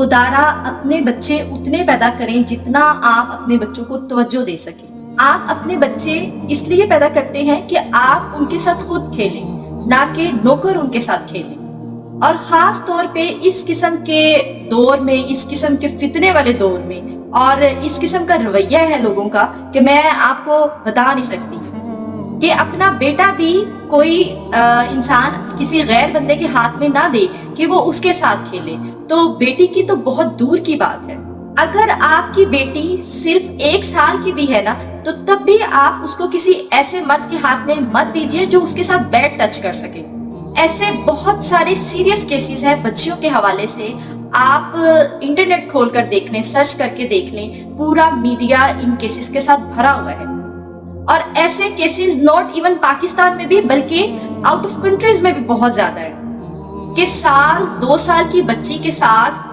खुदारा अपने बच्चे उतने पैदा करें जितना आप अपने बच्चों को तवज्जो दे सकें। आप अपने बच्चे इसलिए पैदा करते हैं कि आप उनके साथ खुद खेलें, ना कि नौकर उनके साथ खेलें। और खास तौर पे इस किस्म के दौर में, इस किस्म के फितने वाले दौर में, और इस किस्म का रवैया है लोगों का कि मैं आपको बता नहीं सकती कि अपना बेटा भी कोई इंसान किसी गैर बंदे के हाथ में ना दे कि वो उसके साथ खेले, तो बेटी की तो बहुत दूर की बात है। अगर आपकी बेटी सिर्फ 1 साल की भी है ना, तो तब भी आप उसको किसी ऐसे मर्द के हाथ में मत दीजिए जो उसके साथ बैड टच कर सके। ऐसे बहुत सारे सीरियस केसेस हैं बच्चियों के हवाले से। आप इंटरनेट खोल कर देख लें, सर्च करके देख लें, पूरा मीडिया इन केसेस के साथ भरा हुआ है। और ऐसे केसेस नॉट इवन पाकिस्तान में भी बल्कि आउट ऑफ कंट्रीज में भी बहुत ज्यादा है कि साल 2 साल की बच्ची के साथ